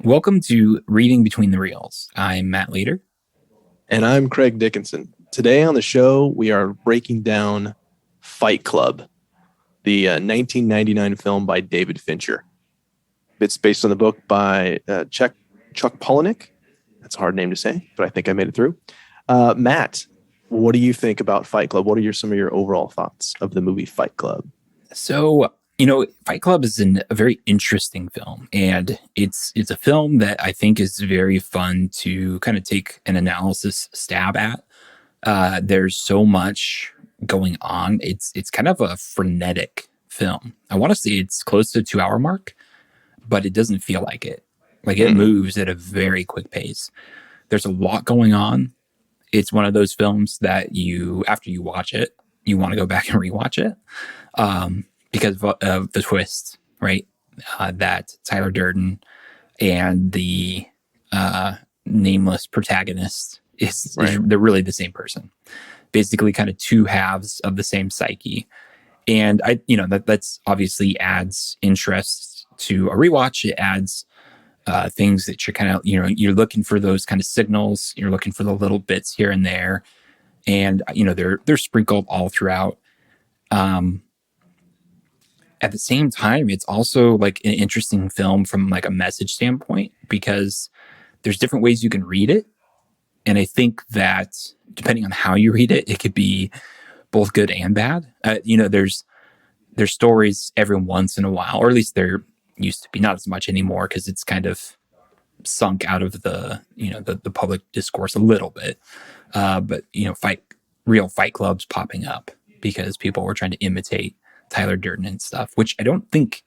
Welcome to Reading Between the Reels. I'm Matt Leader. And I'm Craig Dickinson. Today on the show, we are breaking down Fight Club, the 1999 film by David Fincher. It's based on the book by Chuck Palahniuk. That's a hard name to say, but I think I made it through. Matt, what do you think about Fight Club? What are some of your overall thoughts of the movie Fight Club? So, Fight Club is a very interesting film, and it's a film that I think is very fun to kind of take an analysis stab at. There's so much going on. It's kind of a frenetic film. I want to say it's close to the 2 hour mark, but it doesn't feel like it. Like it moves at a very quick pace. There's a lot going on. It's one of those films that after you watch it, you want to go back and rewatch it because of the twist, right? That Tyler Durden and the nameless protagonist they're really the same person. Basically, kind of two halves of the same psyche, and that's obviously adds interest to a rewatch. It adds things that you're kind of you're looking for those kind of signals. You're looking for the little bits here and there, and they're sprinkled all throughout. At the same time, it's also like an interesting film from like a message standpoint because there's different ways you can read it, and I think that depending on how you read it, it could be both good and bad. There's stories every once in a while, or at least there used to be, not as much anymore because it's kind of sunk out of the public discourse a little bit. But real fight clubs popping up because people were trying to imitate Tyler Durden and stuff, which I don't think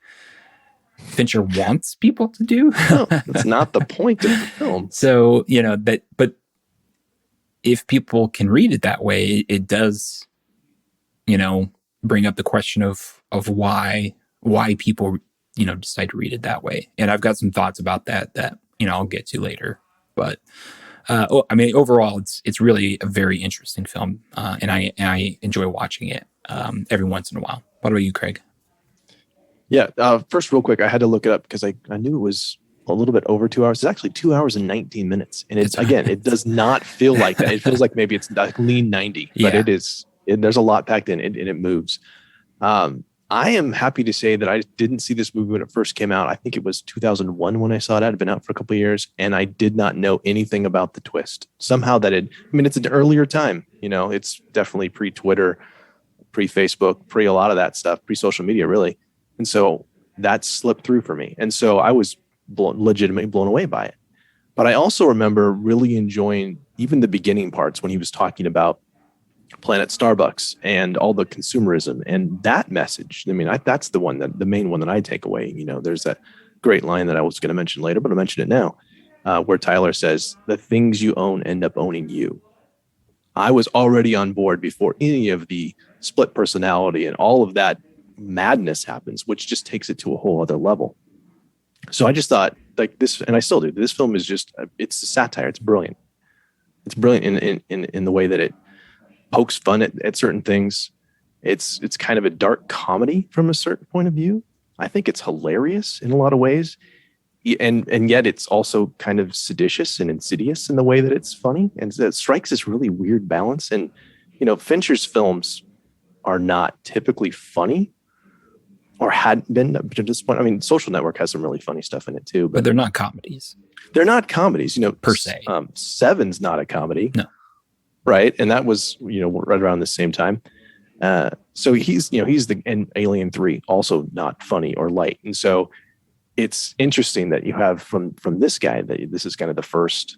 Fincher wants people to do. No, that's not the point of the film. So, but if people can read it that way, it does, bring up the question of why people, decide to read it that way. And I've got some thoughts about that, I'll get to later. But overall, it's really a very interesting film, and I enjoy watching it every once in a while. What about you, Craig? Yeah. First, real quick, I had to look it up because I knew it was a little bit over 2 hours. It's actually 2 hours and 19 minutes. And it does not feel like that. It feels like maybe it's a lean 90, but Yeah. it is. There's a lot packed in and it moves. I am happy to say that I didn't see this movie when it first came out. I think it was 2001 when I saw it. It had been out for a couple of years, and I did not know anything about the twist. Somehow it's an earlier time. It's definitely pre-Twitter, pre-Facebook, pre a lot of that stuff, pre-social media, really. And so that slipped through for me. And so I was legitimately blown away by it. But I also remember really enjoying even the beginning parts when he was talking about Planet Starbucks and all the consumerism and that message. That's the main one that I take away. There's that great line that I was going to mention later, but I'll mention it now, where Tyler says, "The things you own end up owning you." I was already on board before any of the split personality and all of that madness happens, which just takes it to a whole other level. So I just thought like this, and I still do. This film is it's a satire. It's brilliant. It's brilliant in the way that it pokes fun at certain things. It's kind of a dark comedy from a certain point of view. I think it's hilarious in a lot of ways. And yet it's also kind of seditious and insidious in the way that it's funny. And it strikes this really weird balance. And, Fincher's films are not typically funny or hadn't been up to this point. Social Network has some really funny stuff in it too. But they're not comedies. They're not comedies, per se. Seven's not a comedy. No. Right. And that was, right around the same time. So he's and Alien 3 also not funny or light. And so it's interesting that you have from this guy that this is kind of the first,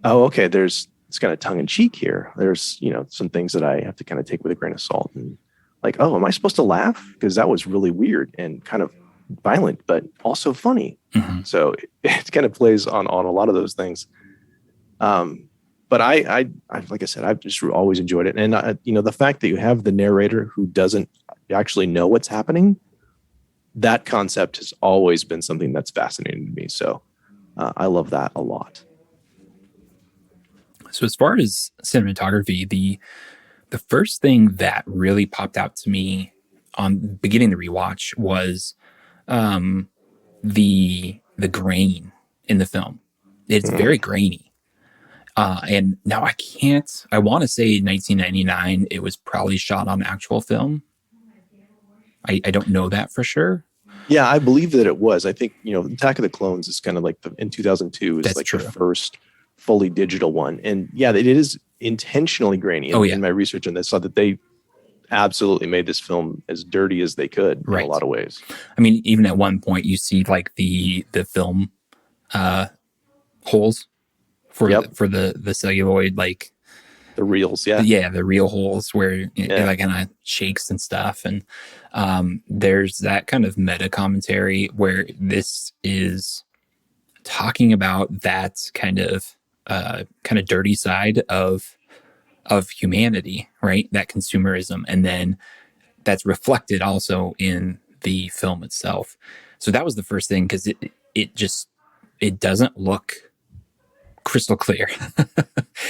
it's kind of tongue in cheek here. There's, some things that I have to kind of take with a grain of salt and like, oh, am I supposed to laugh? Because that was really weird and kind of violent, but also funny. Mm-hmm. So it kind of plays on a lot of those things. But I like I said, I've just always enjoyed it. And, the fact that you have the narrator who doesn't actually know what's happening, that concept has always been something that's fascinating to me. So I love that a lot. So as far as cinematography, the first thing that really popped out to me on beginning the rewatch was the grain in the film. It's very grainy. And now I want to say 1999, it was probably shot on actual film. I don't know that for sure. Yeah, I believe that it was. I think, Attack of the Clones is kind of like in 2002 is That's like the true. first fully digital one. And yeah, it is intentionally grainy. Oh, In yeah. my research on this, saw that they absolutely made this film as dirty as they could in a Right. lot of ways. I mean, even at one point, you see like the film holes Yep. for the celluloid, like The reels. Yeah. yeah, the real holes where it Yeah. like kind of shakes and stuff. And there's that kind of meta commentary where this is talking about that kind of dirty side of humanity, right? That consumerism, and then that's reflected also in the film itself. So that was the first thing, because it doesn't look crystal clear.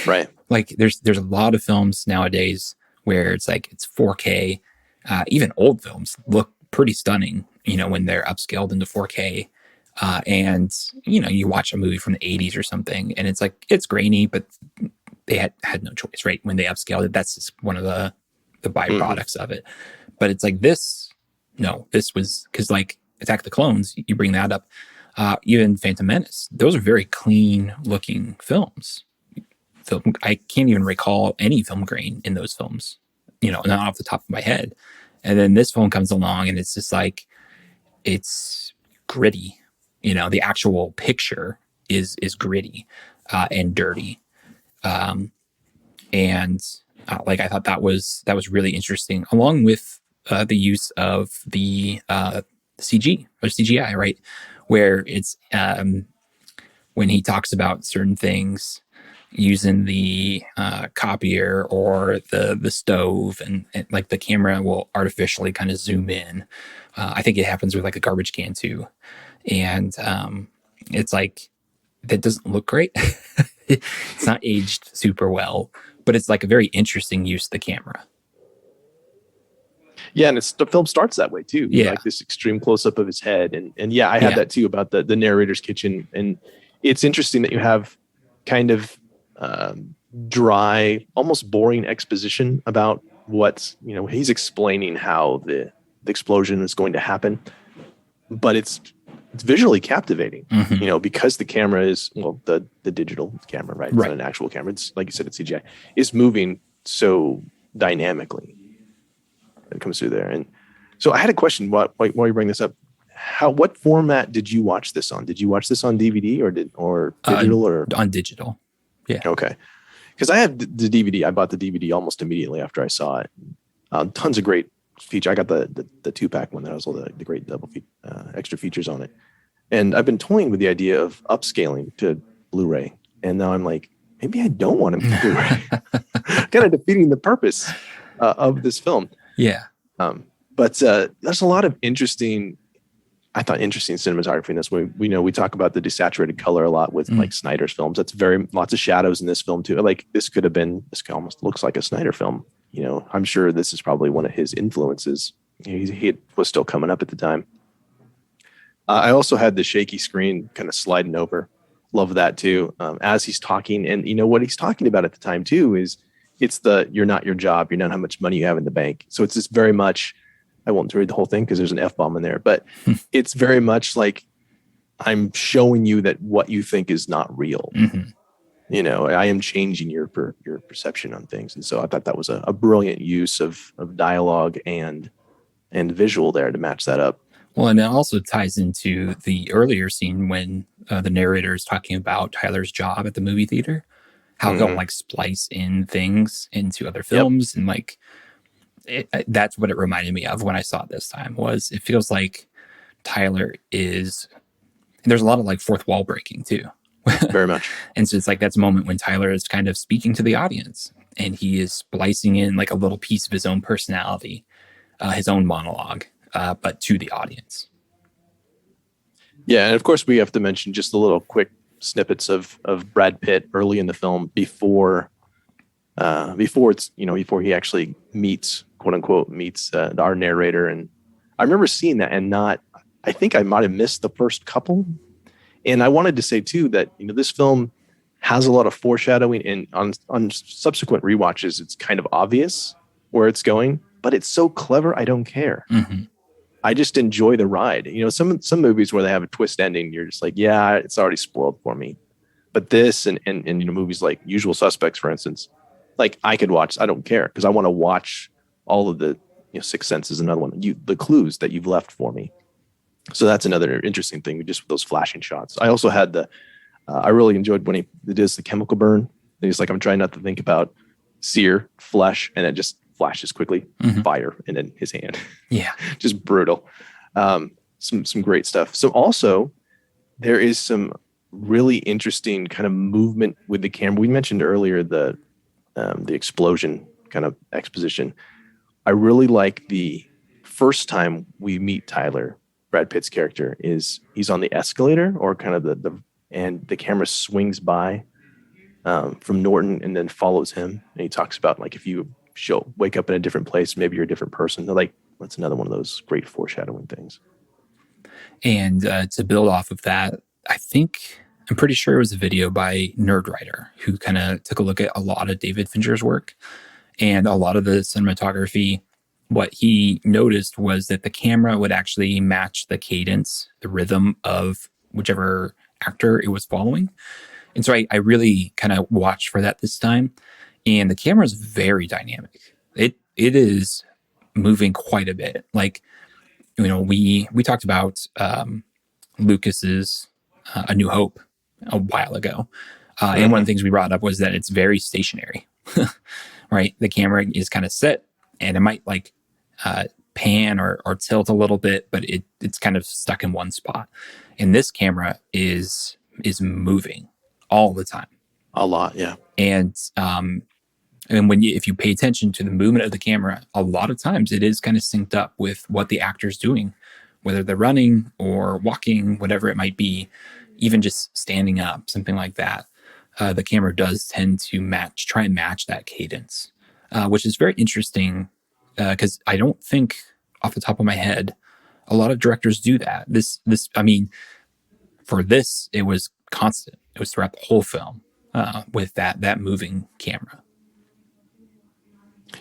Right. Like there's a lot of films nowadays where it's like it's 4K. Even old films look pretty stunning, when they're upscaled into 4K. And you watch a movie from the 80s or something, and it's like it's grainy, but they had no choice, right? When they upscaled it, that's just one of the Mm-hmm. byproducts of it. But it's like this. No, this was because like Attack of the Clones. You bring that up. Even Phantom Menace. Those are very clean looking films. I can't even recall any film grain in those films. Not off the top of my head. And then this film comes along, and it's just like it's gritty. The actual picture is gritty and dirty. And like I thought that was really interesting, along with the use of the CG or CGI, right? Where it's when he talks about certain things using the copier or the stove, and like the camera will artificially kind of zoom in. I think it happens with like a garbage can too, and it's like that doesn't look great. It's not aged super well, but it's like a very interesting use of the camera. Yeah, and the film starts that way too. Yeah, Like this extreme close up of his head, and yeah, I had yeah, that too about the narrator's kitchen, and it's interesting that you have kind of dry, almost boring exposition about what's he's explaining how the explosion is going to happen, but it's visually captivating. hmm Because the camera is the digital camera, right? It's not right. an actual camera. It's like you said, it's CGI. Is moving so dynamically that comes through there. And so I had a question while you bring this up. What format did you watch this on? Did you watch this on DVD or Uh, digital or on digital. Yeah. okay? Because I have the DVD. I bought the DVD almost immediately after I saw it. Tons of great feature. I got the 2-pack one that has all the great extra features on it. And I've been toying with the idea of upscaling to Blu-ray. And now I'm like, maybe I don't want to Blu-ray. Kind of defeating the purpose of this film. Yeah. But there's a lot of interesting cinematography in this. We talk about the desaturated color a lot with like Snyder's films. That's lots of shadows in this film too. Like this almost looks like a Snyder film. I'm sure this is probably one of his influences. He was still coming up at the time. I also had the shaky screen kind of sliding over. Love that too. As he's talking, and what he's talking about at the time too is it's you're not your job, you're not how much money you have in the bank. So it's just very much. I won't read the whole thing because there's an F-bomb in there, but it's very much like I'm showing you that what you think is not real. Mm-hmm. I am changing your perception on things, and so I thought that was a brilliant use of dialogue and visual there to match that up. Well, and it also ties into the earlier scene when the narrator is talking about Tyler's job at the movie theater, how he'll Mm-hmm. like splice in things into other Yep. films, and like that's what it reminded me of when I saw it this time. Was it feels like Tyler is. And there's a lot of like fourth wall breaking too. Very much. And so it's like that's a moment when Tyler is kind of speaking to the audience, and he is splicing in like a little piece of his own personality, his own monologue, but to the audience. Yeah, and of course we have to mention just the little quick snippets of Brad Pitt early in the film before before he actually quote unquote meets our narrator. And I remember seeing that and not. I think I might have missed the first couple. And I wanted to say too that this film has a lot of foreshadowing, and on subsequent rewatches, it's kind of obvious where it's going, but it's so clever. I don't care. Mm-hmm. I just enjoy the ride. Some movies where they have a twist ending, you're just like, yeah, it's already spoiled for me. But this and movies like Usual Suspects, for instance, like I could watch. I don't care because I want to watch all of the Sixth Sense is another one. The clues that you've left for me. So that's another interesting thing, just with those flashing shots. I also had I really enjoyed when he does the chemical burn. And he's like, I'm trying not to think about sear, flesh, and it just flashes quickly, fire, and then his hand. Yeah. Just brutal. Some great stuff. So also there is some really interesting kind of movement with the camera. We mentioned earlier the explosion kind of exposition. I really like the first time we meet Tyler, Brad Pitt's character, is he's on the escalator, or kind of and the camera swings by from Norton and then follows him. And he talks about, like, if you wake up in a different place, maybe you're a different person. Like, that's another one of those great foreshadowing things. And to build off of that, I'm pretty sure it was a video by Nerdwriter who kind of took a look at a lot of David Fincher's work and a lot of the cinematography. What he noticed was that the camera would actually match the cadence, the rhythm of whichever actor it was following. And so I really kind of watched for that this time. And the camera is very dynamic. It is moving quite a bit. Like, we talked about Lucas's A New Hope a while ago. And one of the things we brought up was that it's very stationary, right? The camera is kind of set, and it might like pan or tilt a little bit, but it's kind of stuck in one spot. And this camera is moving all the time. A lot, yeah. And if you pay attention to the movement of the camera, a lot of times it is kind of synced up with what the actor's doing, whether they're running or walking, whatever it might be, even just standing up, something like that. The camera does tend to try and match that cadence, which is very interesting because I don't think, off the top of my head, a lot of directors do that. For this, it was constant. It was throughout the whole film with that moving camera.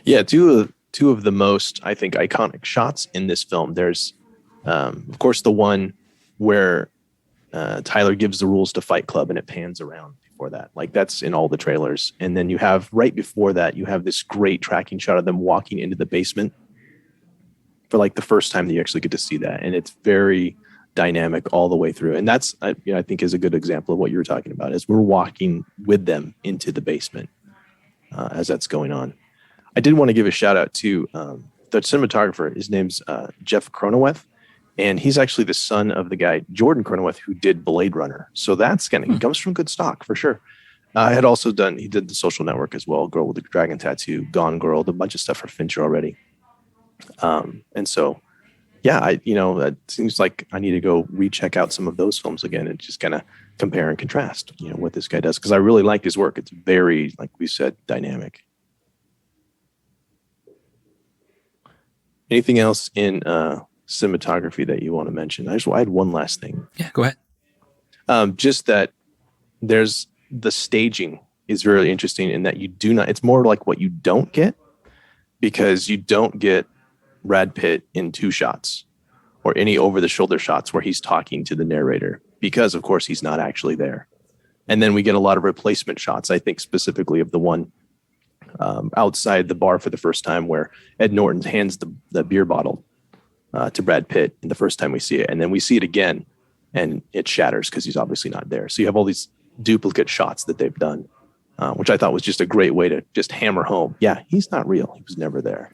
Yeah, two of the most, I think, iconic shots in this film. There's, of course, the one where Tyler gives the rules to Fight Club and it pans around before that. Like, that's in all the trailers. And then you have, right before that, you have this great tracking shot of them walking into the basement for like the first time that you actually get to see that. And it's very dynamic all the way through. And that's, I think, is a good example of what you were talking about, is we're walking with them into the basement as that's going on. I did want to give a shout out to the cinematographer. His name's Jeff Cronenweth, and he's actually the son of the guy Jordan Cronenweth who did Blade Runner. So that's he comes from good stock for sure. He did The Social Network as well, Girl with the Dragon Tattoo, Gone Girl, a bunch of stuff for Fincher already. And so, yeah, it seems like I need to go recheck out some of those films again and just kind of compare and contrast, what this guy does, because I really like his work. It's very, like we said, dynamic. Anything else in cinematography that you want to mention? I had one last thing. Yeah, go ahead. Just that there's the staging is really interesting in that it's more like what you don't get, because you don't get Brad Pitt in two shots or any over the shoulder shots where he's talking to the narrator, because of course he's not actually there. And then we get a lot of replacement shots, I think specifically of the one outside the bar for the first time where Ed Norton hands the beer bottle to Brad Pitt, and the first time we see it, and then we see it again and it shatters because he's obviously not there. So you have all these duplicate shots that they've done, which I thought was just a great way to just hammer home. Yeah, he's not real. He was never there.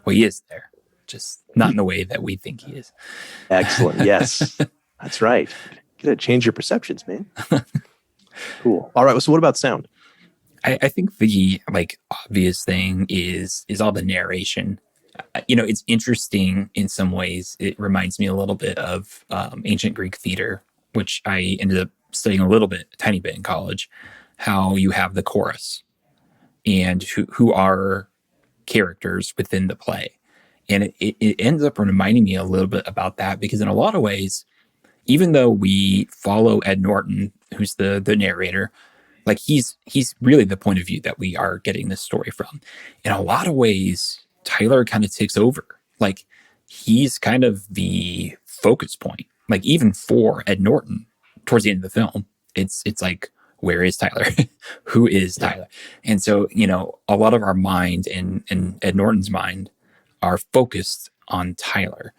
Well, he is there, just not in the way that we think he is. Excellent. Yes, that's right. You gotta change your perceptions, man. Cool. All right. So what about sound? I think the obvious thing is all the narration. It's interesting in some ways. It reminds me a little bit of ancient Greek theater, which I ended up studying a tiny bit in college. How you have the chorus and who are characters within the play, and it ends up reminding me a little bit about that, because in a lot of ways, even though we follow Ed Norton, who's the narrator, like he's really the point of view that we are getting this story from. In a lot of ways, Tyler kind of takes over. Like he's kind of the focus point. Like even for Ed Norton, towards the end of the film, it's like, where is Tyler? Who is Yeah. Tyler? And so, a lot of our mind and Ed Norton's mind are focused on Tyler,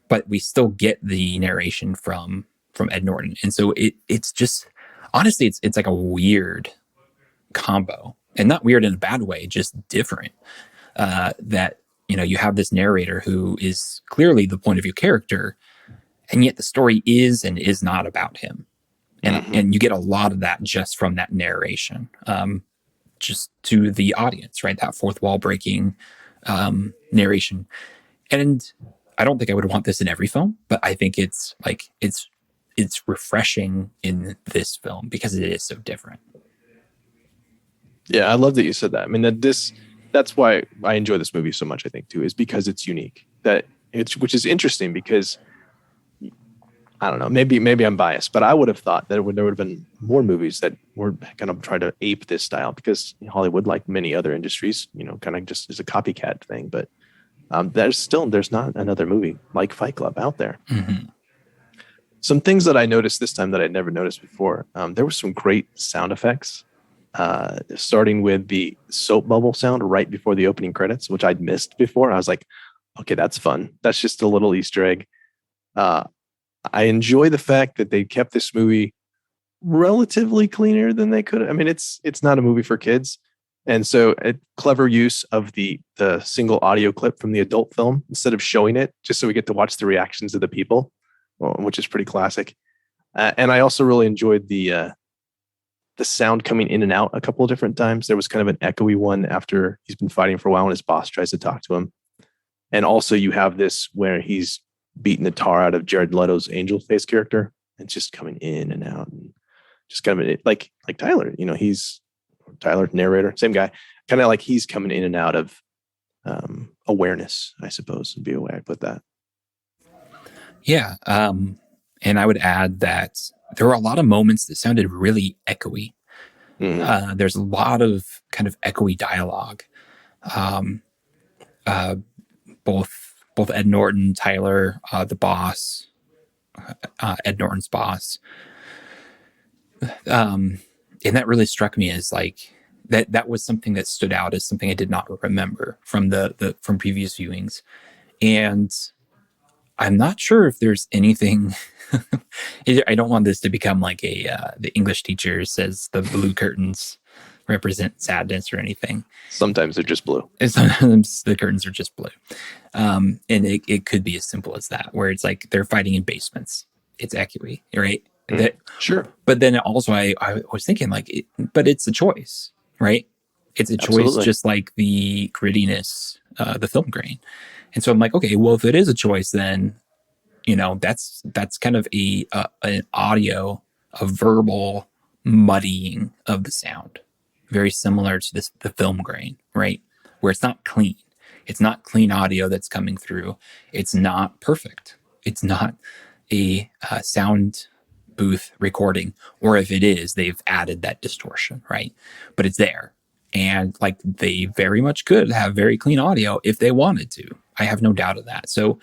but we still get the narration from Ed Norton. And so it's just, honestly, it's like a weird combo, and not weird in a bad way, just different. That you have this narrator who is clearly the point of view character, and yet the story is and is not about him, Mm-hmm. and you get a lot of that just from that narration, just to the audience, right? That fourth wall breaking narration. And I don't think I would want this in every film, but I think it's refreshing in this film because it is so different. Yeah, I love that you said that. I mean, that's why I enjoy this movie so much, I think, too, is because it's unique. That it's which is interesting because I don't know, maybe I'm biased, but I would have thought that there would have been more movies that were kind of try to ape this style because Hollywood, like many other industries, kind of just is a copycat thing. But there's not another movie like Fight Club out there. Mm-hmm. Some things that I noticed this time that I'd never noticed before. There were some great sound effects, starting with the soap bubble sound right before the opening credits, which I'd missed before. I was like, okay, that's fun. That's just a little Easter egg. Uh, I enjoy the fact that they kept this movie relatively cleaner than they could. I mean, it's not a movie for kids, and so a clever use of the single audio clip from the adult film instead of showing it, just so we get to watch the reactions of the people, which is pretty classic. And I also really enjoyed the sound coming in and out a couple of different times. There was kind of an echoey one after he's been fighting for a while and his boss tries to talk to him. And also you have this where he's beating the tar out of Jared Leto's angel face character and just coming in and out and just kind of like Tyler, he's Tyler narrator, same guy, kind of like he's coming in and out of awareness, I suppose would be a way I put that. Yeah. And I would add that there were a lot of moments that sounded really echoey. Mm-hmm. There's a lot of kind of echoey dialogue. Um, uh, both Ed Norton, Tyler, the boss, Ed Norton's boss, and that really struck me as like that was something that stood out as something I did not remember from from previous viewings, and I'm not sure if there's anything. I don't want this to become like the English teacher says the blue curtains represent sadness or anything. Sometimes they're just blue. And sometimes the curtains are just blue. And it could be as simple as that, where it's like they're fighting in basements. It's echoey, right? Mm. Sure. But then also I was thinking like, but it's a choice, right? It's a choice, Absolutely. just like the grittiness, the film grain. And so I'm like, okay, well, if it is a choice, then that's kind of an audio, a verbal muddying of the sound, very similar to the film grain, right? Where it's not clean. It's not clean audio that's coming through. It's not perfect. It's not a sound booth recording, or if it is, they've added that distortion, right? But it's there. And like they very much could have very clean audio if they wanted to. I have no doubt of that. So,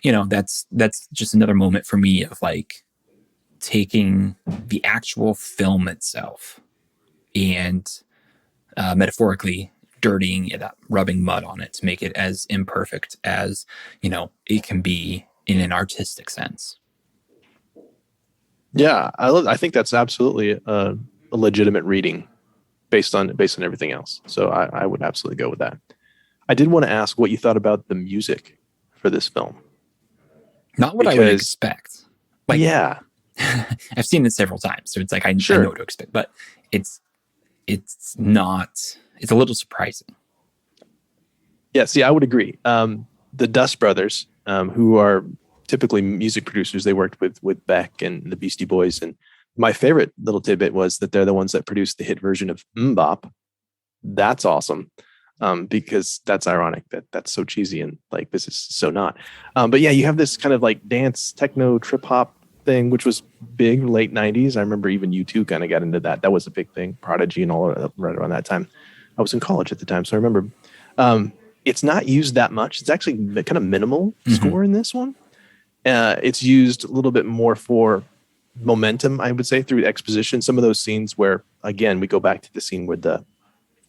that's just another moment for me of like taking the actual film itself and metaphorically dirtying it up, rubbing mud on it to make it as imperfect as it can be in an artistic sense. Yeah, I think that's absolutely a legitimate reading based on everything else. So I would absolutely go with that. I did want to ask what you thought about the music for this film Not what I would because expect. Like yeah, I've seen it several times, so it's like I know sure. what to expect, but it's not. It's a little surprising. Yeah, see, I would agree. The Dust Brothers, who are typically music producers, they worked with Beck and the Beastie Boys. And my favorite little tidbit was that they're the ones that produced the hit version of Mbop. That's awesome, because that's ironic that that's so cheesy and like this is so not. But yeah, you have this kind of like dance, techno, trip hop thing, which was big late 90s. I remember even U2 kind of got into that. That was a big thing. Prodigy and all of that right around that time. I was in college at the time, so I remember. It's not used that much. It's actually kind of minimal Mm-hmm. score in this one. It's used a little bit more for momentum, I would say, through exposition. Some of those scenes where, again, we go back to the scene where the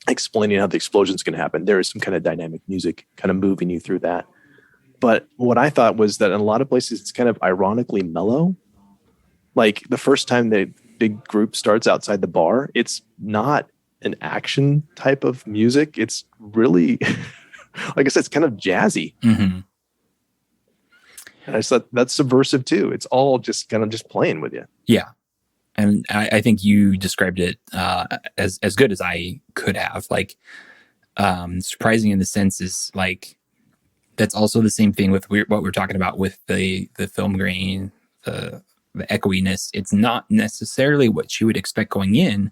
explaining how the explosion is going to happen. There is some kind of dynamic music kind of moving you through that. But what I thought was that in a lot of places, it's kind of ironically mellow. Like the first time the big group starts outside the bar, it's not an action type of music. It's really, like I said, it's kind of jazzy. Mm-hmm. And I just thought that's subversive too. It's all just kind of just playing with you. Yeah. And I think you described it as good as I could have. Like, surprising in the sense is like, that's also the same thing with what we're talking about with the film grain, the echoiness. It's not necessarily what you would expect going in,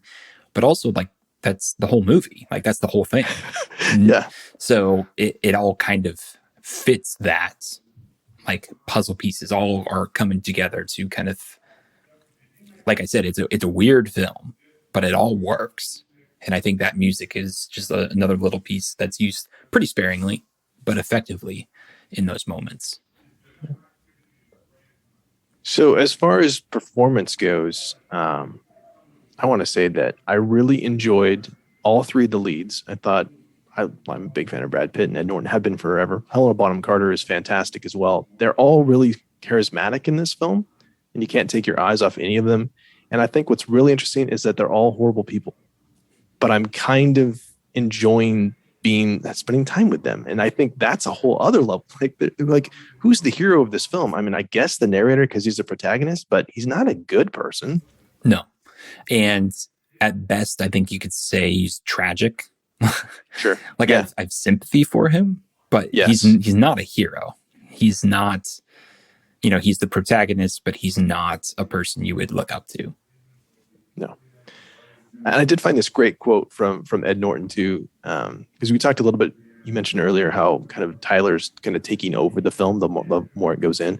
but also like that's the whole movie. Like that's the whole thing. Yeah. So it all kind of fits that, like puzzle pieces all are coming together to kind of, like I said, it's a weird film, but it all works. And I think that music is just another little piece that's used pretty sparingly, but effectively in those moments. So as far as performance goes, I want to say that I really enjoyed all three of the leads. I'm a big fan of Brad Pitt and Ed Norton, have been forever. Helena Bonham Carter is fantastic as well. They're all really charismatic in this film, and you can't take your eyes off any of them. And I think what's really interesting is that they're all horrible people, but I'm kind of enjoying being spending time with them. And I think that's a whole other level. Like who's the hero of this film? I mean, I guess the narrator because he's a protagonist, but he's not a good person. No. And at best, I think you could say he's tragic. Sure. Like Yeah. I've sympathy for him, but Yes. he's not a hero. He's not, he's the protagonist, but he's not a person you would look up to. No. And I did find this great quote from Ed Norton too, because we talked a little bit. You mentioned earlier how kind of Tyler's kind of taking over the film the more it goes in,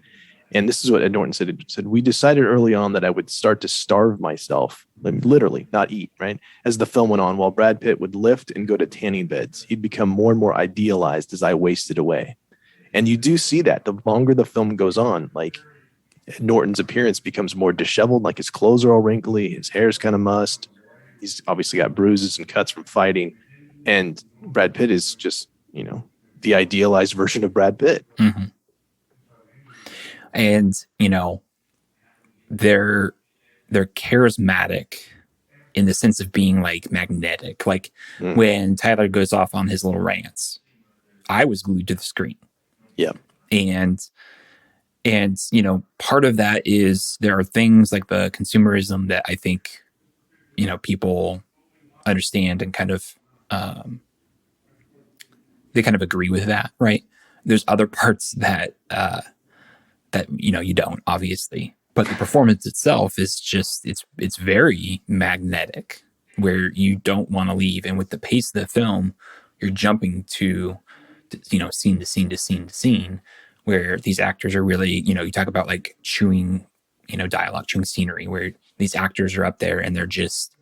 and this is what Ed Norton said. It said, "We decided early on that I would start to starve myself, literally, not eat. Right as the film went on, while Brad Pitt would lift and go to tanning beds, he'd become more and more idealized as I wasted away." And you do see that the longer the film goes on, like Norton's appearance becomes more disheveled, like his clothes are all wrinkly, his hair's kind of mussed. He's obviously got bruises and cuts from fighting. And Brad Pitt is just, the idealized version of Brad Pitt. Mm-hmm. And, they're charismatic in the sense of being like magnetic. Like when Tyler goes off on his little rants, I was glued to the screen. Yeah. And part of that is there are things like the consumerism that I think, people understand and kind of, they kind of agree with that, right? There's other parts that, you don't, obviously, but the performance itself is just, it's very magnetic where you don't want to leave. And with the pace of the film, you're jumping to scene to scene to scene to scene where these actors are really, you talk about like chewing, dialogue, chewing scenery, where these actors are up there and they're just,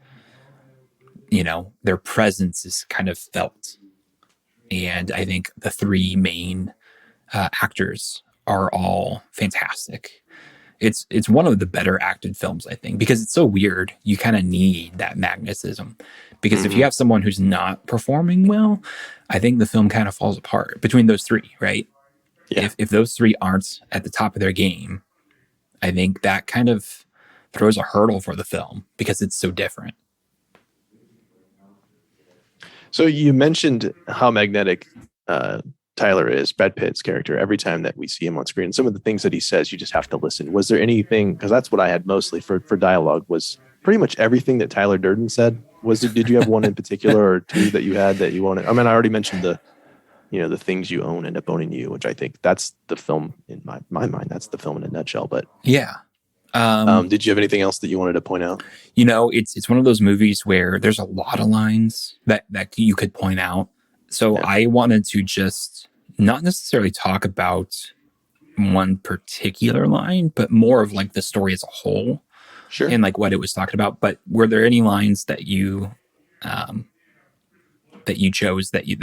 their presence is kind of felt. And I think the three main actors are all fantastic. It's one of the better acted films, I think, because it's so weird. You kind of need that magnetism because if you have someone who's not performing well, I think the film kind of falls apart between those three, right? Yeah. If those three aren't at the top of their game, I think that kind of throws a hurdle for the film because it's so different. So you mentioned how magnetic Tyler is, Brad Pitt's character, every time that we see him on screen. Some of the things that he says, you just have to listen. Was there anything, because that's what I had mostly for dialogue, was pretty much everything that Tyler Durden said. Did you have one in particular or two that you had that you wanted? I mean, I already mentioned the things you own end up owning you, which I think that's the film in my mind. That's the film in a nutshell. But yeah. Did you have anything else that you wanted to point out? It's one of those movies where there's a lot of lines that you could point out. So yeah. I wanted to just not necessarily talk about one particular line, but more of like the story as a whole Sure. and like what it was talking about. But were there any lines um, that you chose that you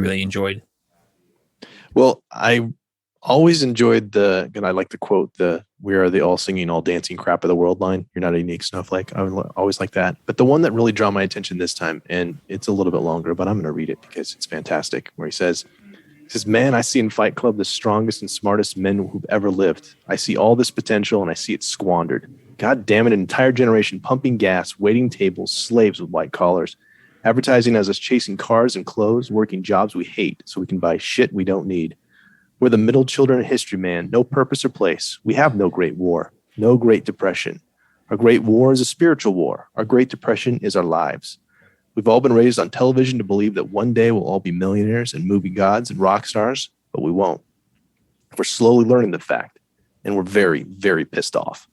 really enjoyed? Well, I always enjoyed and I like to quote the "We are the all singing, all dancing crap of the world" line. You're not a unique snowflake. I would always like that. But the one that really drew my attention this time, and it's a little bit longer, but I'm going to read it because it's fantastic. Where he says, "Man, I see in Fight Club the strongest and smartest men who've ever lived. I see all this potential and I see it squandered. God damn it, an entire generation pumping gas, waiting tables, slaves with white collars. Advertising as us chasing cars and clothes, working jobs we hate so we can buy shit we don't need. We're the middle children of history, man. No purpose or place. We have no great war, no great depression. Our great war is a spiritual war. Our great depression is our lives. We've all been raised on television to believe that one day we'll all be millionaires and movie gods and rock stars, but we won't. We're slowly learning the fact, and we're very, very pissed off."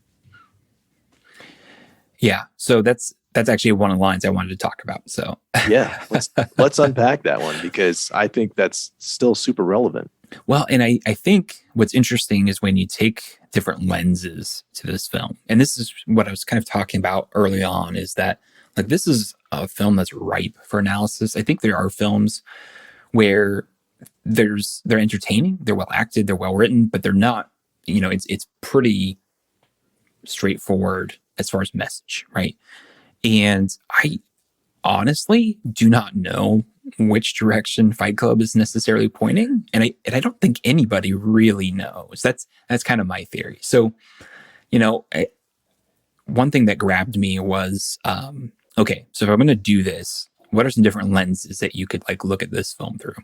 Yeah. So that's actually one of the lines I wanted to talk about. So Yeah, let's unpack that one because I think that's still super relevant. well, and I think what's interesting is when you take different lenses to this film, and this is what I was kind of talking about early on, is that like this is a film that's ripe for analysis. I think there are films where they're entertaining, they're well acted, they're well written, but they're not, it's pretty straightforward as far as message, right? And I honestly do not know which direction Fight Club is necessarily pointing, and I don't think anybody really knows. That's kind of my theory. So, you know, one thing that grabbed me was okay. So if I'm going to do this, what are some different lenses that you could like look at this film through?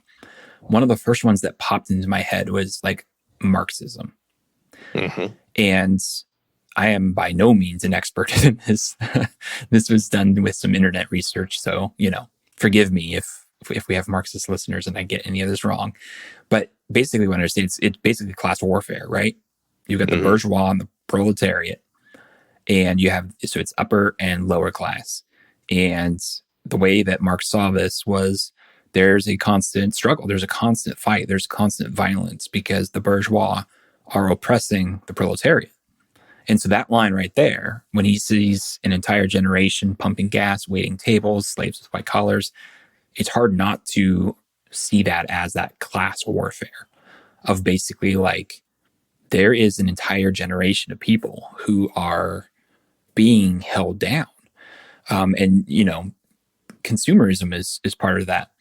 One of the first ones that popped into my head was like Marxism, Mm-hmm. and I am by no means an expert in this. This was done with some internet research, so forgive me if we have Marxist listeners and I get any of this wrong. But basically, what I understand, it's basically class warfare, right? You've got the Mm-hmm. bourgeois and the proletariat, and so it's upper and lower class. And the way that Marx saw this was there's a constant struggle, there's a constant fight, there's constant violence because the bourgeois are oppressing the proletariat. And so that line right there, when he sees an entire generation pumping gas, waiting tables, slaves with white collars, it's hard not to see that as that class warfare of basically like there is an entire generation of people who are being held down. And consumerism is part of that.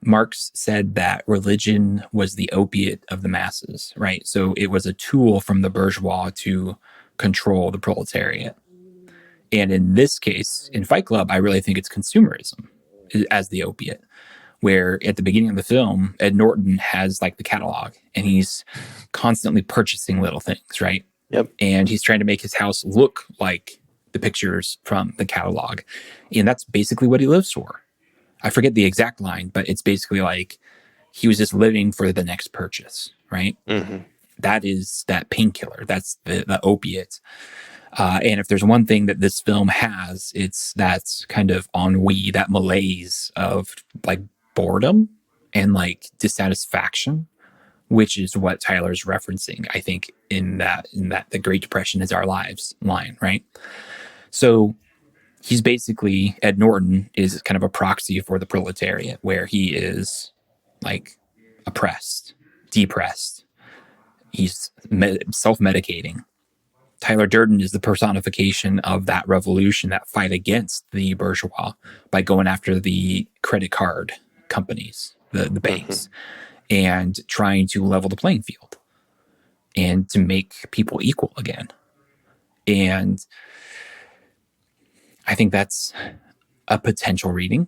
Marx said that religion was the opiate of the masses, right? So it was a tool from the bourgeois to control the proletariat. And in this case, in Fight Club, I really think it's consumerism as the opiate, where at the beginning of the film, Ed Norton has like the catalog and he's constantly purchasing little things, right? Yep. And he's trying to make his house look like the pictures from the catalog. And that's basically what he lives for. I forget the exact line, but it's basically like he was just living for the next purchase, right? Mm-hmm. That is that painkiller. That's the opiate. And if there's one thing that this film has, it's that kind of ennui, that malaise of like boredom and like dissatisfaction, which is what Tyler's referencing, I think, in that the Great Depression is our lives line, right? So he's basically Ed Norton is kind of a proxy for the proletariat, where he is like oppressed, depressed. He's self-medicating. Tyler Durden is the personification of that revolution, that fight against the bourgeois by going after the credit card companies, the Mm-hmm. banks, and trying to level the playing field and to make people equal again. And I think that's a potential reading.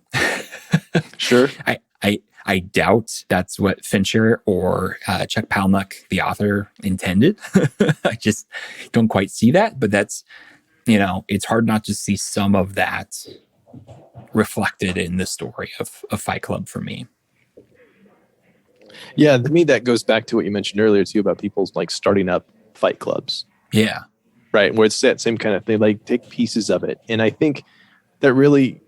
Sure. I doubt that's what Fincher or Chuck Palahniuk, the author, intended. I just don't quite see that. But that's, it's hard not to see some of that reflected in the story of Fight Club for me. Yeah, to me that goes back to what you mentioned earlier too about people like starting up fight clubs, Yeah. right? Where it's that same kind of thing, like take pieces of it. And I think that really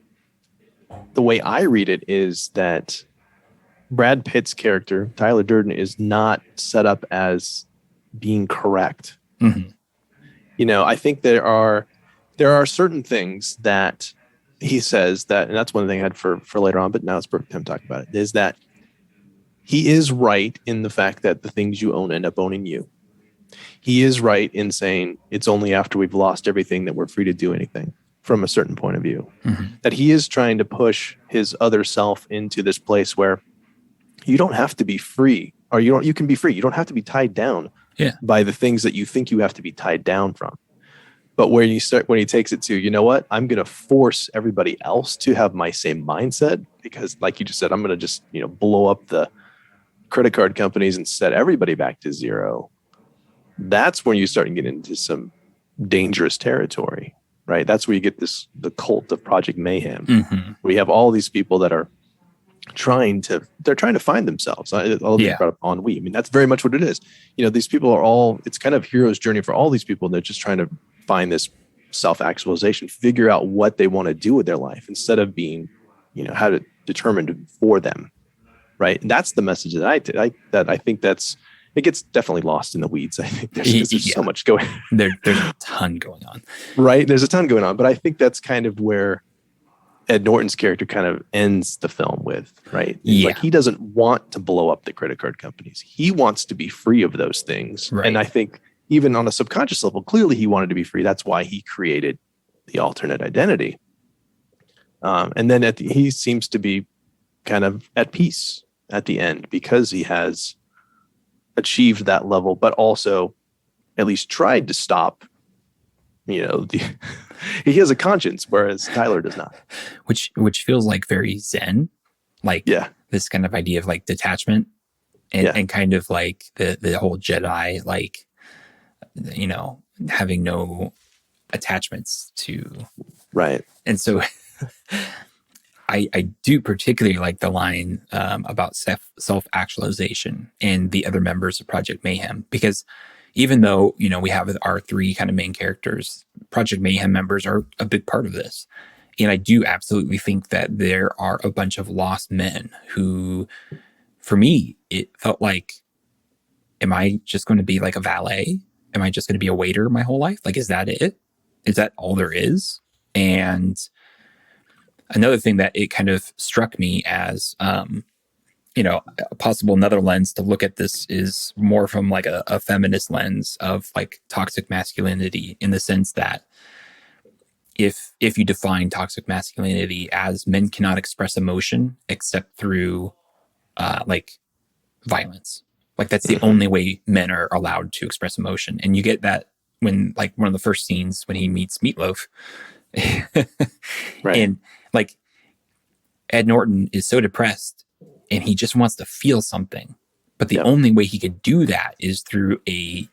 the way I read it is that Brad Pitt's character, Tyler Durden, is not set up as being correct. Mm-hmm. I think there are certain things that he says that, and that's one thing I had for later on, but now it's perfect time to talk about it, is that he is right in the fact that the things you own end up owning you. He is right in saying it's only after we've lost everything that we're free to do anything from a certain point of view. Mm-hmm. That he is trying to push his other self into this place where you don't have to be free, or you can be free. You don't have to be tied down Yeah. by the things that you think you have to be tied down from. But when he takes it to, you know what, I'm going to force everybody else to have my same mindset because, like you just said, I'm going to just blow up the credit card companies and set everybody back to zero. That's when you start getting into some dangerous territory, right? That's where you get the cult of Project Mayhem. Mm-hmm. We have all these people that are trying to find themselves. I love that you brought up ennui. I mean, that's very much what it is. These people are all, it's kind of hero's journey for all these people. They're just trying to find this self-actualization, figure out what they want to do with their life instead of being, how to determined for them. Right. And that's the message that I think it gets definitely lost in the weeds. I think there's so much going on. There's a ton going on. Right. There's a ton going on. But I think that's kind of where Ed Norton's character kind of ends the film with, right? Yeah. Like he doesn't want to blow up the credit card companies. He wants to be free of those things. Right. And I think even on a subconscious level, clearly he wanted to be free. That's why he created the alternate identity. And then he seems to be kind of at peace at the end because he has achieved that level, but also at least tried to stop, he has a conscience, whereas Tyler does not. Which feels like very Zen, like this kind of idea of like detachment and kind of like the whole Jedi, like, having no attachments to. Right. And so I do particularly like the line about self-actualization and the other members of Project Mayhem, because even though, we have our three kind of main characters, Project Mayhem members are a big part of this. And I do absolutely think that there are a bunch of lost men who, for me, it felt like, am I just going to be like a valet? Am I just going to be a waiter my whole life? Like, is that it? Is that all there is? And another thing that it kind of struck me as, a possible another lens to look at this is more from like a feminist lens of like toxic masculinity, in the sense that if you define toxic masculinity as men cannot express emotion except through like violence, like that's the only way men are allowed to express emotion. And you get that when like one of the first scenes when he meets Meatloaf. Right. And like Ed Norton is so depressed and he just wants to feel something, but the only way he could do that is through a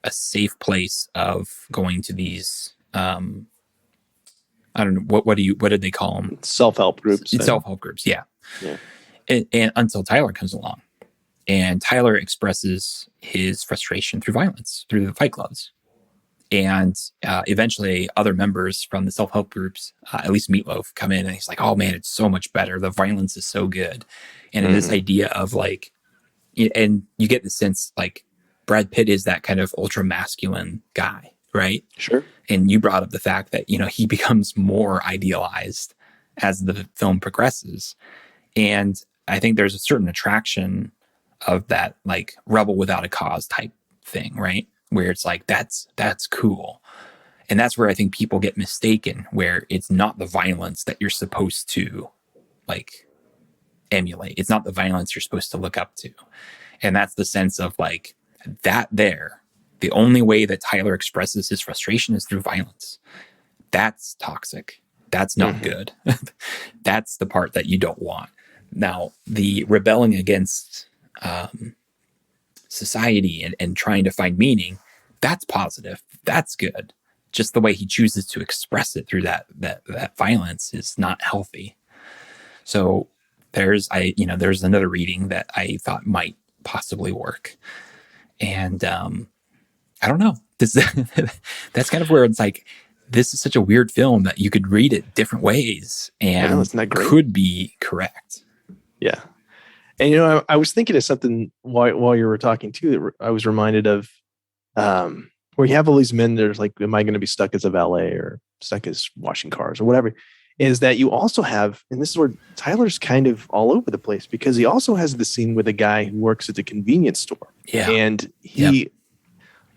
safe place of going to these I don't know what did they call them? Self-help groups. Self-help groups, yeah. And until Tyler comes along, and Tyler expresses his frustration through violence, through the fight clubs. And eventually other members from the self-help groups, at least Meatloaf, come in and he's like, oh man, it's so much better. The violence is so good. And in this idea of like, and you get the sense like Brad Pitt is that kind of ultra masculine guy, right? Sure. And you brought up the fact that, he becomes more idealized as the film progresses. And I think there's a certain attraction of that like rebel without a cause type thing, right? Where it's like, that's cool. And that's where I think people get mistaken, where it's not the violence that you're supposed to like emulate. It's not the violence you're supposed to look up to. And that's the sense of like that there. The only way that Tyler expresses his frustration is through violence. That's toxic. That's not good. That's the part that you don't want. Now, the rebelling against society and trying to find meaning, that's positive. That's good. Just the way he chooses to express it through that violence is not healthy. So there's another reading that I thought might possibly work. And I don't know. That's kind of where it's like, this is such a weird film that you could read it different ways and could be correct. Yeah. And, I was thinking of something while you were talking too, that I was reminded of where you have all these men. There's like, am I going to be stuck as a valet or stuck as washing cars or whatever? Is that you also have, and this is where Tyler's kind of all over the place because he also has the scene with a guy who works at the convenience store, Yeah. and Yep. he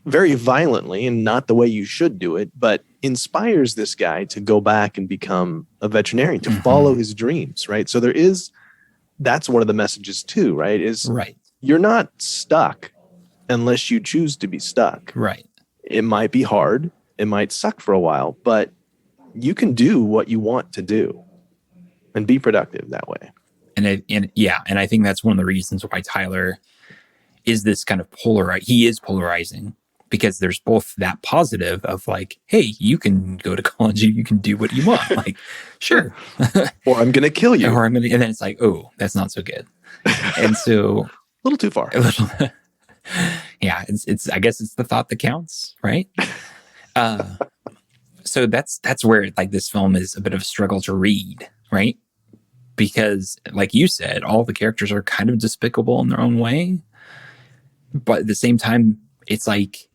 very violently and not the way you should do it, but inspires this guy to go back and become a veterinarian, to follow his dreams, right? So that's one of the messages too, right? Is Right. you're not stuck unless you choose to be stuck. Right. It might be hard, it might suck for a while, but you can do what you want to do and be productive that way. And I think that's one of the reasons why Tyler is this kind of he is polarizing, because there's both that positive of like, hey, you can go to college, you can do what you want, like, sure, or I'm gonna kill you, and then it's like, oh, that's not so good, and so a little too far. Yeah, it's I guess it's the thought that counts, right? So that's where like this film is a bit of a struggle to read, right? Because like you said, all the characters are kind of despicable in their own way, but at the same time, it's like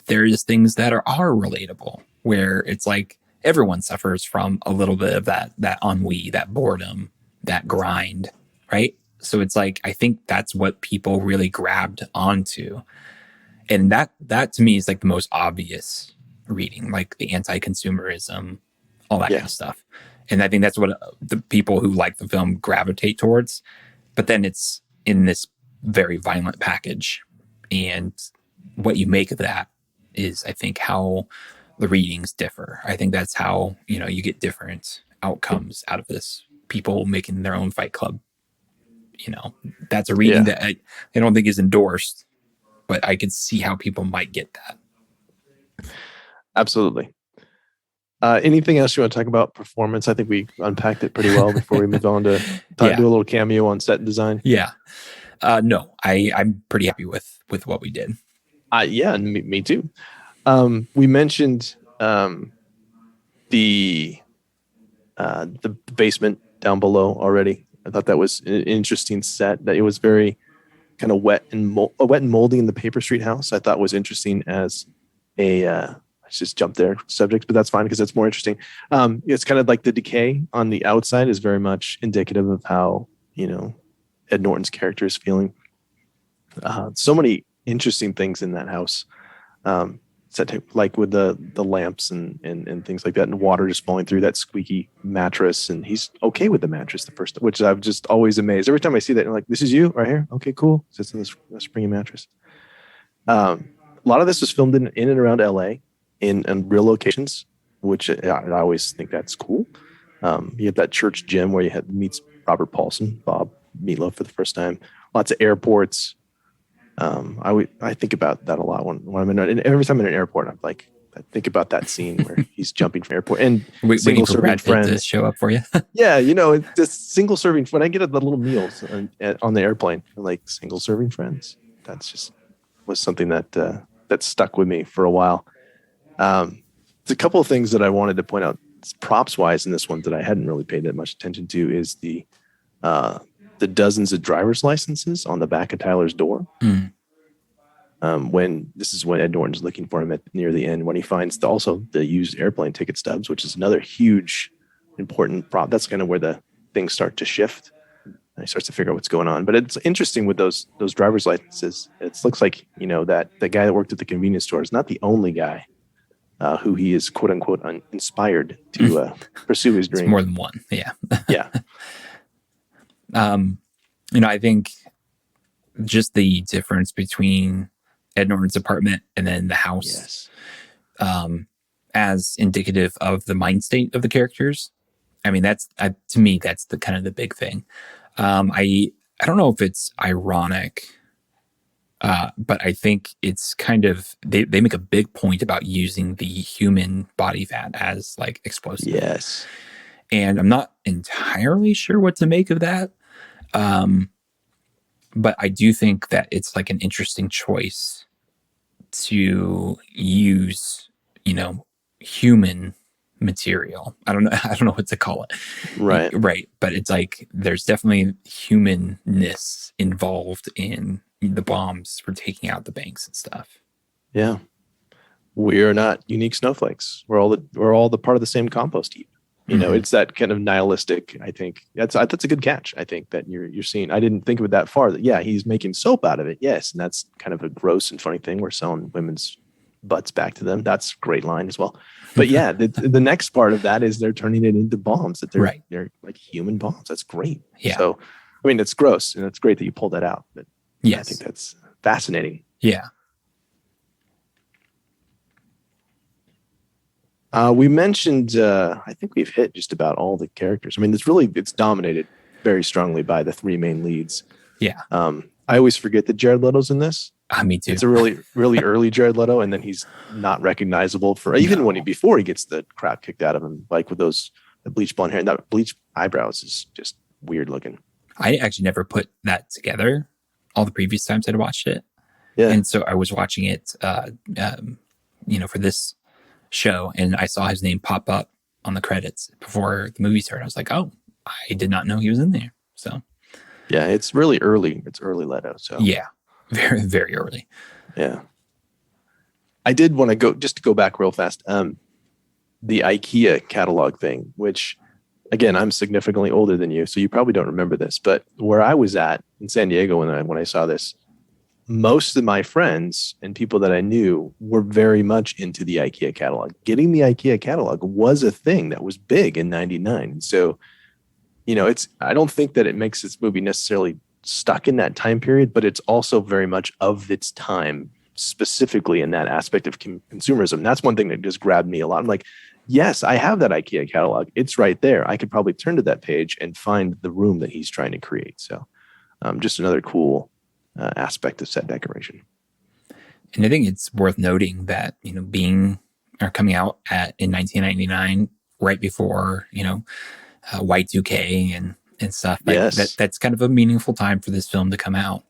there's things that are relatable, where it's like everyone suffers from a little bit of that ennui, that boredom, that grind, right? So it's like, I think that's what people really grabbed onto. And that to me is like the most obvious reading, like the anti-consumerism, all that kind of stuff. And I think that's what the people who like the film gravitate towards. But then it's in this very violent package. And what you make of that is, I think, how the readings differ. I think that's how, you get different outcomes out of this. People making their own Fight Club. That's a reading that I don't think is endorsed, but I can see how people might get that. Absolutely. Anything else you want to talk about performance? I think we unpacked it pretty well before we move on to do a little cameo on set design. Yeah. No, I'm pretty happy with what we did. Yeah, and me too. We mentioned the basement down below already. I thought that was an interesting set. That it was very kind of wet and moldy in the Paper Street house. I thought was interesting as a. I just jumped there subject, but that's fine because it's more interesting. It's kind of like the decay on the outside is very much indicative of how Ed Norton's character is feeling. So many interesting things in that house. Like with the lamps and things like that, and water just falling through that squeaky mattress, and he's okay with the mattress which I'm just always amazed every time I see that. I'm like, this is you right here, okay, cool. It's in this springy mattress. A lot of this was filmed in and around LA in real locations, which I always think that's cool. You have that church gym where you meets Robert Paulson, Bob Meatloaf, for the first time. Lots of airports. I think about that a lot when I'm every time I'm in an airport, I think about that scene where he's jumping from airport and waiting for Brad Pitt to show up for you. Yeah, it's just single serving. When I get the little meals on the airplane, I'm like, single serving friends. That's just was something that stuck with me for a while. There's a couple of things that I wanted to point out props wise in this one that I hadn't really paid that much attention to is the dozens of driver's licenses on the back of Tyler's door. When Ed Norton's looking for him near the end, when he finds also the used airplane ticket stubs, which is another huge important prop. That's kind of where the things start to shift. And he starts to figure out what's going on. But it's interesting with those driver's licenses. It looks like that the guy that worked at the convenience store is not the only guy who he is quote unquote inspired to pursue his dream. It's more than one. Yeah. Yeah. I think just the difference between Ed Norton's apartment and then the house, as indicative of the mind state of the characters. I mean, that's to me, that's the kind of the big thing. I don't know if it's ironic, but I think it's kind of they make a big point about using the human body fat as like explosive. Yes, and I'm not entirely sure what to make of that. But I do think that it's like an interesting choice to use, human material. I don't know what to call it. Right. Right. But it's like, there's definitely humanness involved in the bombs for taking out the banks and stuff. Yeah. We're not unique snowflakes. We're all the part of the same compost heap. Hmm. It's that kind of nihilistic. I think that's a good catch. I think that you're seeing. I didn't think of it that far. That yeah, he's making soap out of it. Yes, and that's kind of a gross and funny thing. We're selling women's butts back to them. That's a great line as well. But yeah, the next part of that is they're turning it into bombs. That they're Right. they're like human bombs. That's great. Yeah. So, I mean, it's gross and it's great that you pulled that out. But I think Yes. that's fascinating. Yeah. We mentioned, I think we've hit just about all the characters. I mean, it's dominated very strongly by the three main leads. Yeah. I always forget that Jared Leto's in this. Me too. It's a really, really early Jared Leto, and then he's not recognizable for even when No, before he gets the crap kicked out of him, like with the bleach blonde hair and that bleach eyebrows is just weird looking. I actually never put that together all the previous times I'd watched it. Yeah, And so I was watching it, for this show, and I saw his name pop up on the credits before the movie started. I was like, oh, I did not know he was in there. So yeah, it's really early. It's early Leto, so yeah, very, very early. yeah. I did want to go back real fast. The IKEA catalog thing, which again, I'm significantly older than you, so you probably don't remember this, but where I was at in San Diego when I saw this, most of my friends and people that I knew were very much into the IKEA catalog. Getting the IKEA catalog was a thing that was big in 99. So, it's I don't think that it makes this movie necessarily stuck in that time period, but it's also very much of its time, specifically in that aspect of consumerism. That's one thing that just grabbed me a lot. I'm like, yes, I have that IKEA catalog. It's right there. I could probably turn to that page and find the room that he's trying to create. So, just another cool aspect of set decoration. And I think it's worth noting that, being or coming out in 1999, right before, Y2K and stuff like that, Yes. that's kind of a meaningful time for this film to come out.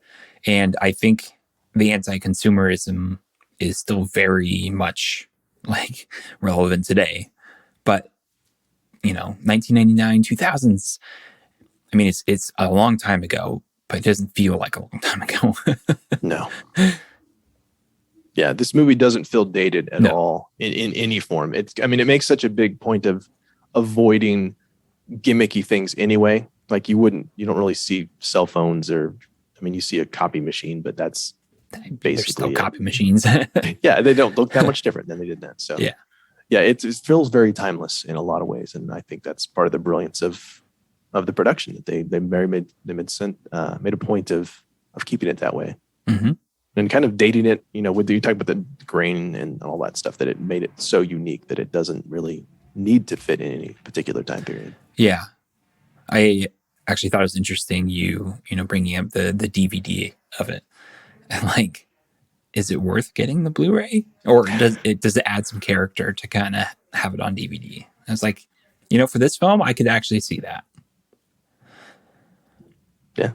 And I think the anti-consumerism is still very much like relevant today. But, 1999, 2000s, I mean, it's a long time ago, but it doesn't feel like a long time ago. No. Yeah, this movie doesn't feel dated at No. all in any form. I mean, it makes such a big point of avoiding gimmicky things anyway. Like you don't really see cell phones I mean, you see a copy machine, but that's There's still basically it. copy machines. Yeah, they don't look that much different than they did then. So Yeah. yeah, it feels very timeless in a lot of ways, and I think that's part of the brilliance of the production that they very made a point of keeping it that way Hmm. and kind of dating it. With you talk about the grain and all that stuff, that it made it so unique that it doesn't really need to fit in any particular time period. Yeah. I actually thought it was interesting bringing up the DVD of it. And like, is it worth getting the Blu-ray, or does it add some character to kind of have it on DVD? I was like, for this film, I could actually see that. Yeah,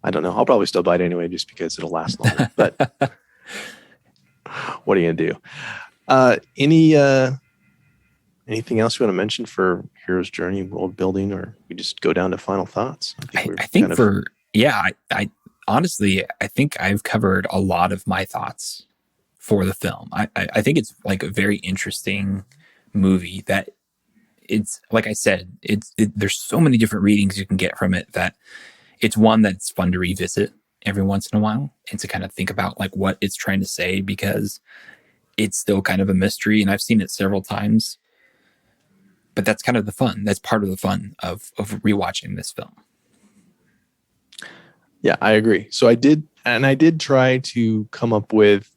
I don't know. I'll probably still buy it anyway, just because it'll last longer. But what are you gonna do? Anything else you want to mention for Hero's Journey world building, or we just go down to final thoughts? I think we're I think kind of I honestly, I think I've covered a lot of my thoughts for the film. I think it's like a very interesting movie that it's, like I said, there's so many different readings you can get from it, that it's one that's fun to revisit every once in a while and to kind of think about like what it's trying to say, because it's still kind of a mystery, and I've seen it several times. But that's kind of the fun. That's part of the fun of rewatching this film. Yeah, I agree. So I did try to come up with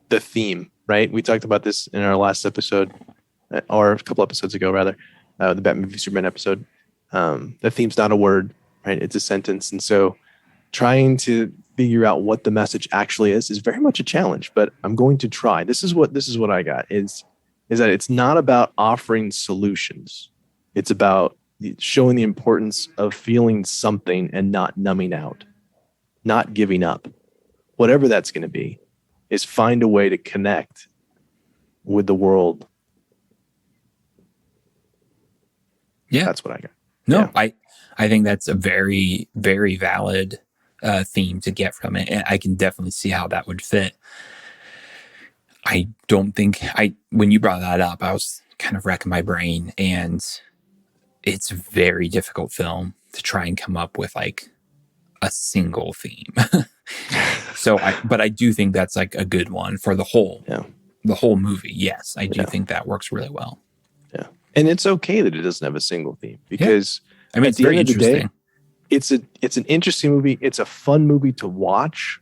the theme, right? We talked about this in our last episode, or a couple episodes ago, rather, the Batman v Superman episode. The theme's not a word, right? It's a sentence. And so trying to figure out what the message actually is very much a challenge, but I'm going to try. This is what I got is that it's not about offering solutions. It's about showing the importance of feeling something and not numbing out, not giving up. Whatever that's going to be, is find a way to connect with the world. Yeah. That's what I got. No, Yeah. I think that's a very, very valid theme to get from it. And I can definitely see how that would fit. I don't think when you brought that up, I was kind of racking my brain, and it's a very difficult film to try and come up with like a single theme. But I do think that's like a good one for Yeah. the whole movie. Yes, I do Yeah. think that works really well. Yeah. And it's okay that it doesn't have a single theme, because I mean, at it's the very end of the interesting. day, it's an interesting movie. It's a fun movie to watch.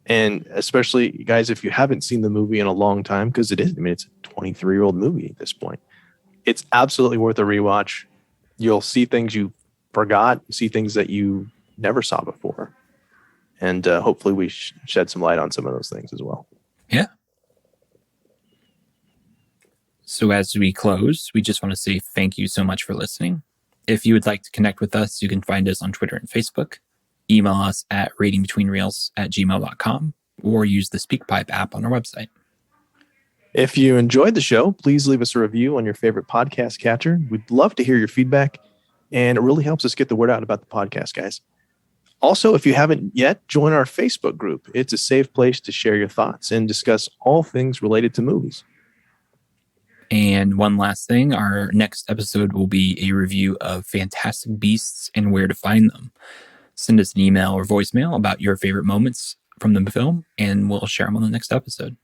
And especially, guys, if you haven't seen the movie in a long time, because it is, I mean, it's a 23-year-old movie at this point. It's absolutely worth a rewatch. You'll see things you forgot, see things that you never saw before. And hopefully we shed some light on some of those things as well. Yeah. So as we close, we just want to say thank you so much for listening. If you would like to connect with us, you can find us on Twitter and Facebook. Email us at ratingbetweenreels@gmail.com or use the SpeakPipe app on our website. If you enjoyed the show, please leave us a review on your favorite podcast catcher. We'd love to hear your feedback, and it really helps us get the word out about the podcast, guys. Also, if you haven't yet, join our Facebook group. It's a safe place to share your thoughts and discuss all things related to movies. And one last thing, our next episode will be a review of Fantastic Beasts and Where to Find Them. Send us an email or voicemail about your favorite moments from the film, and we'll share them on the next episode.